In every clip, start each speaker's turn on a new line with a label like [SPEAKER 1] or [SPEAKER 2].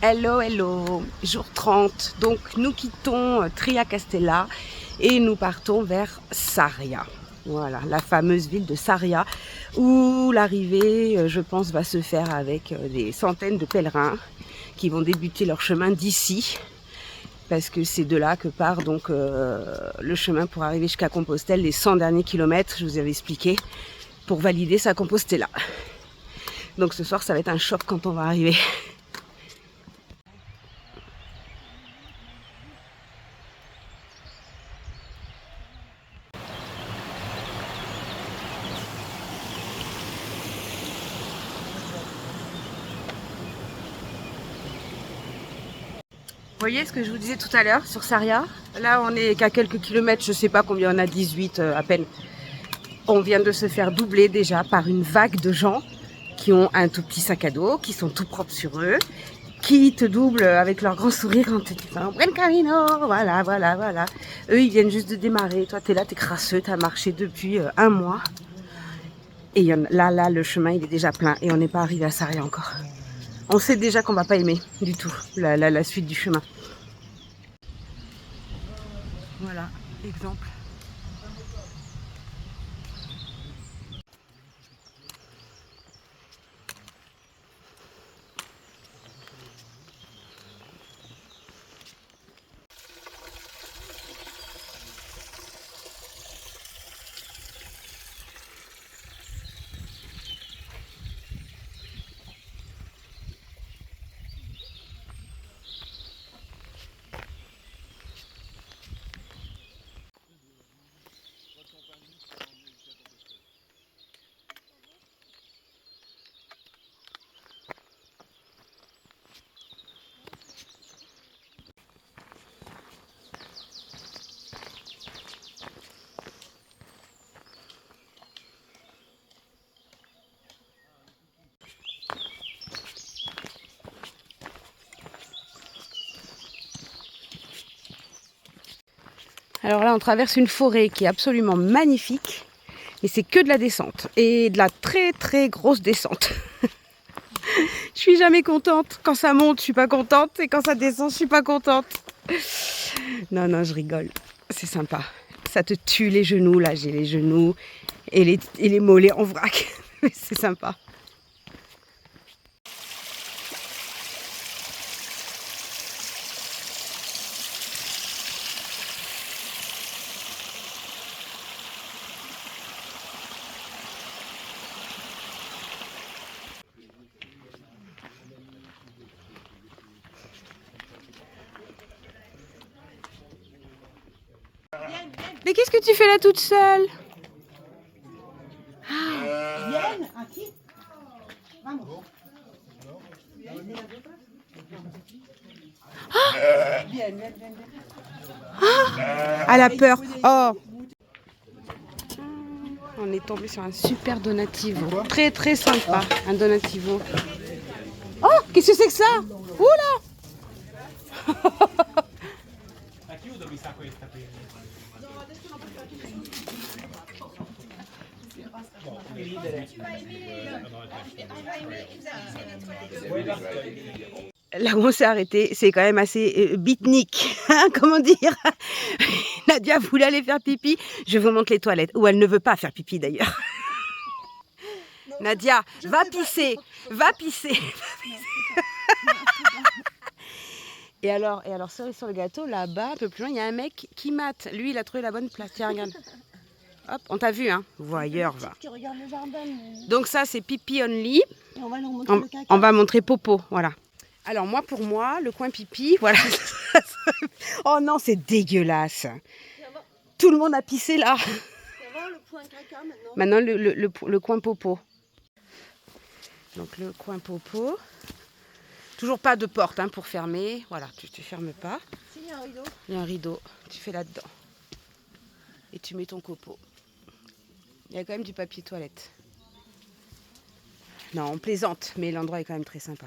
[SPEAKER 1] Hello, hello, jour 30. Donc nous quittons Tria-Castella et nous partons vers Sarria. Voilà, la fameuse ville de Sarria où l'arrivée, je pense, va se faire avec des centaines de pèlerins qui vont débuter leur chemin d'ici. Parce que c'est de là que part donc le chemin pour arriver jusqu'à Compostelle, les 100 derniers kilomètres, je vous avais expliqué, pour valider sa Compostela. Donc ce soir, ça va être un choc quand on va arriver. Vous voyez ce que je vous disais tout à l'heure sur Sarria? Là, on est qu'à quelques kilomètres, je sais pas combien on a, 18 à peine. On vient de se faire doubler déjà par une vague de gens qui ont un tout petit sac à dos, qui sont tout propres sur eux, qui te doublent avec leur grand sourire en te disant Buen camino, voilà, voilà, voilà. Eux, ils viennent juste de démarrer. Toi, t'es là, t'es crasseux, t'as marché depuis un mois. Et là, le chemin, il est déjà plein et on n'est pas arrivé à Sarria encore. On sait déjà qu'on va pas aimer du tout la suite du chemin. Voilà, exemple. Alors là, on traverse une forêt qui est absolument magnifique. Et c'est que de la descente. Et de la très très grosse descente. Je suis jamais contente. Quand ça monte, je suis pas contente. Et quand ça descend, je suis pas contente. Non, non, je rigole. C'est sympa. Ça te tue les genoux. Là, j'ai les genoux et les mollets en vrac. C'est sympa. Mais qu'est-ce que tu fais là toute seule? Elle a peur. Oh. On est tombé sur un super donativo. Très très sympa. Un donativo. Oh, qu'est-ce que c'est que ça? Oula. Là où on s'est arrêté, c'est quand même assez beatnik, hein, comment dire. Nadia voulait aller faire pipi, je vous montre les toilettes, où elle ne veut pas faire pipi d'ailleurs. Nadia, va pisser, va pisser. Et alors, cerise sur le gâteau, là-bas, un peu plus loin, il y a un mec qui mate. Lui, il a trouvé la bonne place. Tiens, regarde. Hop, on t'a vu, hein. Voyeur, va. Donc ça, c'est pipi only. Et on va montrer popo, voilà. Alors moi, pour moi, le coin pipi, voilà. Oh non, c'est dégueulasse. Tout le monde a pissé là. Le coin caca maintenant. Maintenant, le coin popo. Donc le coin popo. Toujours pas de porte hein, pour fermer. Voilà, tu ne fermes pas. Si, il y a un rideau. Il y a un rideau. Tu fais là-dedans. Et tu mets ton copeau. Il y a quand même du papier toilette. Non, on plaisante, mais l'endroit est quand même très sympa.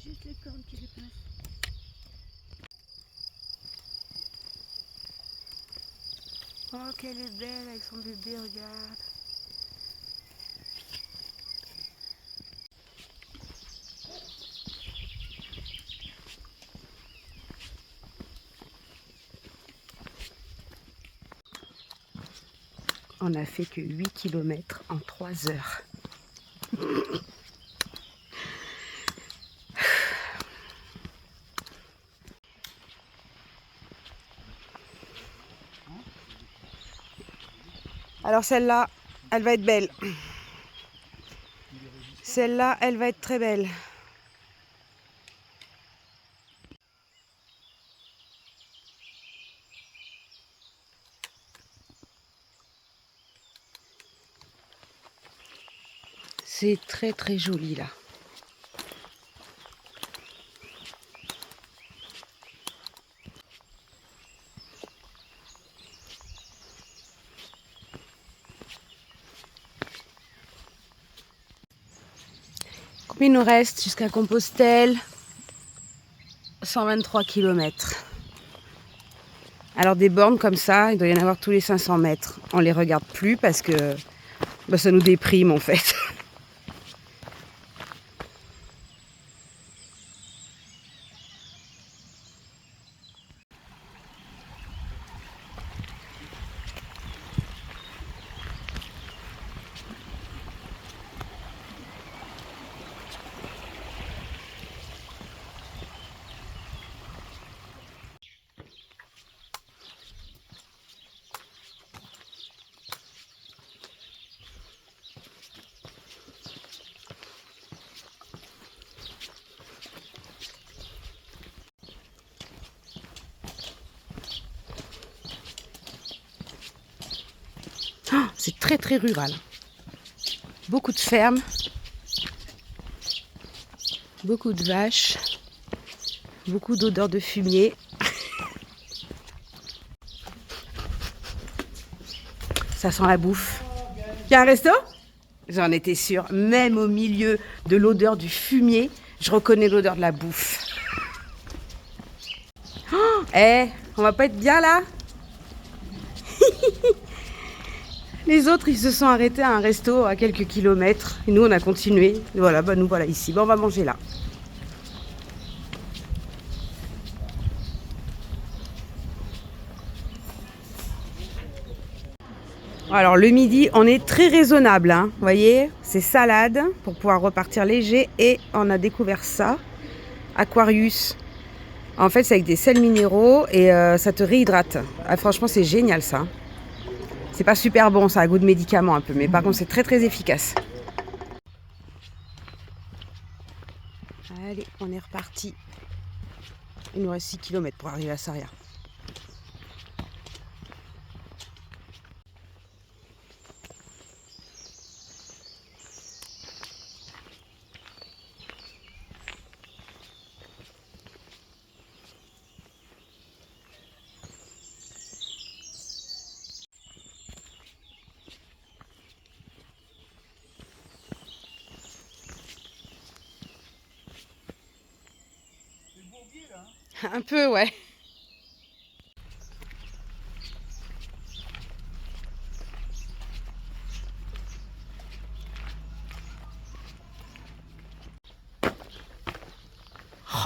[SPEAKER 2] juste les cornes qui dépassent.
[SPEAKER 1] Oh, qu'elle est belle avec son bébé, regarde. On a fait que 8 km en 3 heures. Alors celle-là, elle va être belle. Celle-là, elle va être très belle. C'est très très joli là. Combien il nous reste jusqu'à Compostelle? 123 km. Alors des bornes comme ça, il doit y en avoir tous les 500 mètres. On les regarde plus parce que ça nous déprime en fait. Oh, c'est très très rural. Beaucoup de fermes, beaucoup de vaches, beaucoup d'odeurs de fumier. Ça sent la bouffe. Il y a un resto? J'en étais sûre. Même au milieu de l'odeur du fumier, je reconnais l'odeur de la bouffe. Oh, on va pas être bien là? Les autres, ils se sont arrêtés à un resto à quelques kilomètres. Et nous, on a continué. Et voilà, nous voilà ici. On va manger là. Alors le midi, on est très raisonnable. Hein. Vous voyez, c'est salade pour pouvoir repartir léger. Et on a découvert ça, Aquarius. En fait, c'est avec des sels minéraux et ça te réhydrate. Ah, franchement, c'est génial ça. C'est pas super bon, ça a goût de médicament un peu, mais par contre c'est très très efficace. Allez, on est reparti. Il nous reste 6 km pour arriver à Sarria. Un peu, ouais.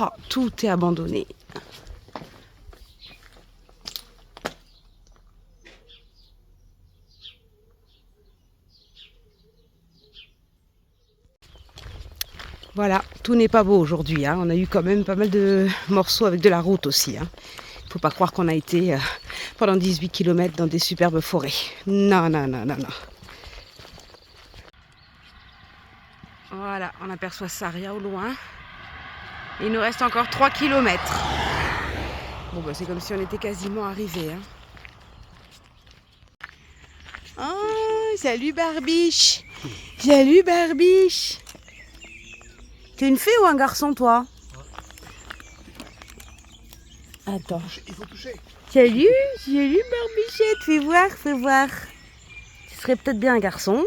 [SPEAKER 1] Oh, tout est abandonné. Voilà, tout n'est pas beau aujourd'hui. Hein. On a eu quand même pas mal de morceaux avec de la route aussi. Hein. Faut pas croire qu'on a été pendant 18 km dans des superbes forêts. Non, non, non, non, non. Voilà, on aperçoit Sarria au loin. Il nous reste encore 3 km. Bon, bah, c'est comme si on était quasiment arrivés. Hein. Oh, salut Barbiche. Salut Barbiche. T'es une fille ou un garçon, toi? Attends.
[SPEAKER 3] Il faut toucher.
[SPEAKER 1] Salut, salut Barbichette. Fais voir, fais voir. Tu serais peut-être bien un garçon.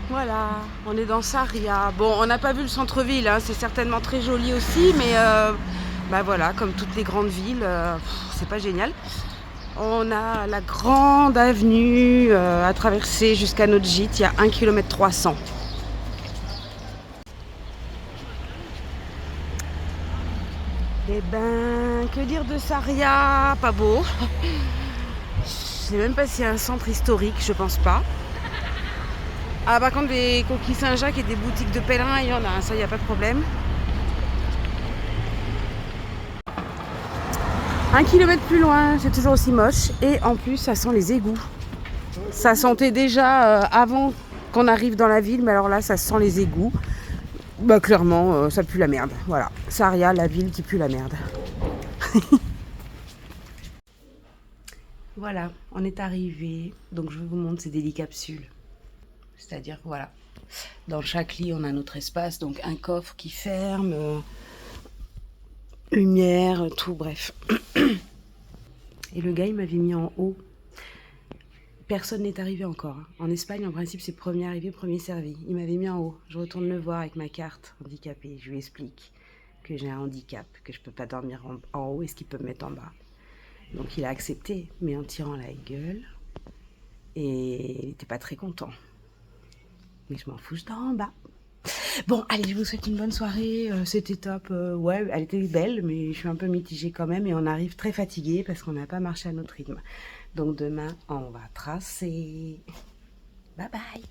[SPEAKER 1] Voilà. voilà, on est dans Sarria. Bon, on n'a pas vu le centre-ville, hein, c'est certainement très joli aussi, mais bah voilà, comme toutes les grandes villes, c'est pas génial. On a la grande avenue à traverser jusqu'à notre gîte, il y a 1 km 300. Eh ben, que dire de Sarria? Pas beau. Je sais même pas s'il y a un centre historique, je pense pas. Ah, par contre, des coquilles Saint-Jacques et des boutiques de pèlerins, il y en a, ça, il n'y a pas de problème. 1 kilomètre plus loin, c'est toujours aussi moche. Et en plus, ça sent les égouts. Ça sentait déjà avant qu'on arrive dans la ville, mais alors là, ça sent les égouts. Bah, clairement, ça pue la merde. Voilà. Sarria, la ville qui pue la merde. Voilà, on est arrivé. Donc, je vous montre, c'est des lits capsules. C'est-à-dire, voilà. Dans chaque lit, on a notre espace. Donc, un coffre qui ferme, lumière, tout, bref. Et le gars, il m'avait mis en haut. Personne n'est arrivé encore. En Espagne, en principe, c'est premier arrivé, premier servi. Il m'avait mis en haut. Je retourne le voir avec ma carte handicapée. Je lui explique que j'ai un handicap, que je ne peux pas dormir en haut et ce qu'il peut me mettre en bas. Donc il a accepté, mais en tirant la gueule. Et il n'était pas très content. Mais je m'en fous, je dors en bas. Bon, allez, je vous souhaite une bonne soirée. C'était top. Ouais, elle était belle, mais je suis un peu mitigée quand même. Et on arrive très fatigué parce qu'on n'a pas marché à notre rythme. Donc demain, on va tracer. Bye bye.